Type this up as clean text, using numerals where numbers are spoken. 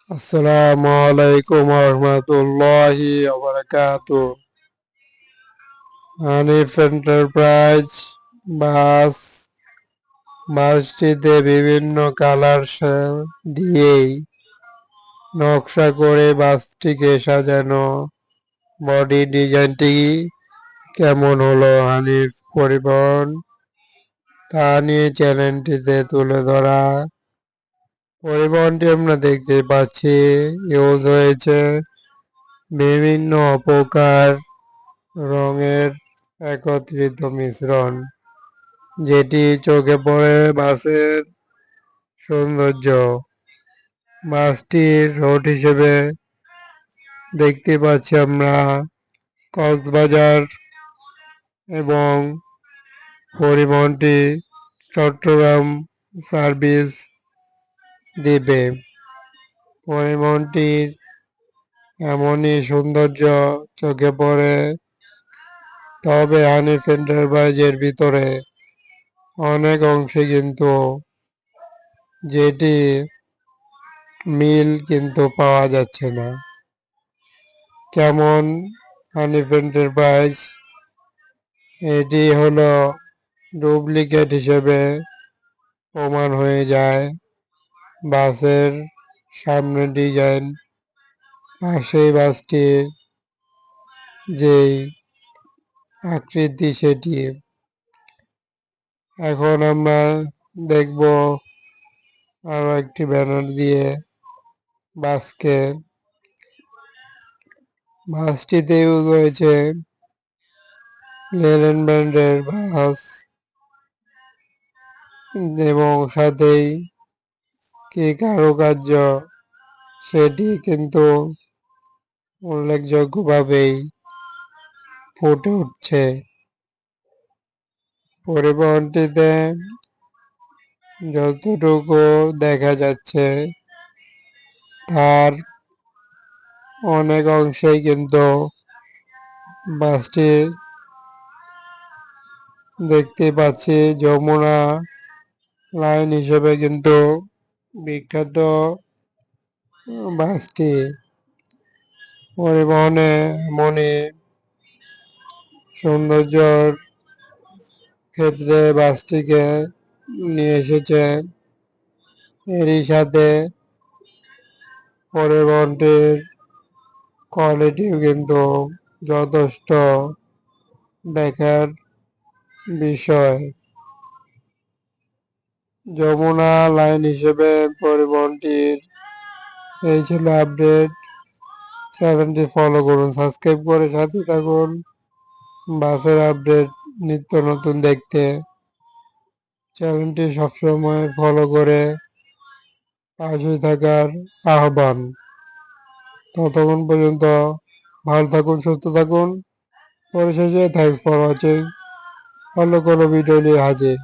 আসসালামু আলাইকুম রহমতুল্লাহি ওয়া হানিফ এন্টারপ্রাইজ বাস। বাসটিতে বিভিন্ন কালার দিয়েই নকশা করে বাসটিকে সাজানো। বডি ডিজাইনটি কেমন হলো হানিফ পরিবহন তা নিয়ে চ্যানেলটিতে তুলে ধরা। পরিবহনটি আমরা দেখতে পাচ্ছি ইউজ হয়েছে বিভিন্ন প্রকার রঙের একত্রিত মিশ্রণ, যেটি চোখে পড়ে বাসের সৌন্দর্য। বাসটির রোড হিসেবে দেখতে পাচ্ছি আমরা কক্সবাজার এবং পরিবহনটি চট্টগ্রাম সার্ভিস দিবে। পরিবহনটির এমনই সৌন্দর্য চোখে পড়ে, তবে হানিফ এন্টারপ্রাইজের ভিতরে অনেক অংশে কিন্তু যেটি মিল কিন্তু পাওয়া যাচ্ছে না। কেমন হানিফ এন্টারপ্রাইজ, এটি হলো ডুপ্লিকেট হিসেবে প্রমাণ হয়ে যায়। বাসের সামনে ডিজাইন, পাশেই বাসটির যেই আকৃতি সেটি। এখন আমরা দেখব আরো একটি ব্যানার দিয়ে বাসকে। বাসটিতে ইউজ হয়েছে লেলেন ব্র্যান্ডের বাস এবং সাথেই কি কারুকার্য সেটি কিন্তু উল্লেখযোগ্যভাবেই ফুটে উঠছে। পরিবহনটিতে যতটুকু দেখা যাচ্ছে তার অনেক অংশেই কিন্তু বাসটি দেখতে পাচ্ছি যমুনা লাইন হিসেবে কিন্তু বিখ্যাত। বাসটি পরিবহনে এমনই সৌন্দর্যর ক্ষেত্রে বাসটিকে নিয়ে এসেছে। এরই সাথে পরিবহনটির কোয়ালিটিও কিন্তু যথেষ্ট দেখার বিষয়। যমুনা লাইন হিসেবে পরিবহনটির এই ছিল আপডেট। চ্যানেলটি ফলো করুন, সাবস্ক্রাইব করে সাথে থাকুন বাসের আপডেট নিত্য নতুন দেখতে। চ্যানেলটি সবসময় ফলো করে পাশে থাকার আহ্বান। ততক্ষণ পর্যন্ত ভালো থাকুন, সুস্থ থাকুন। পরিশেষে থ্যাংকস ফর ওয়াচিং। অন্য কোনো ভিডিও নিয়ে হাজির।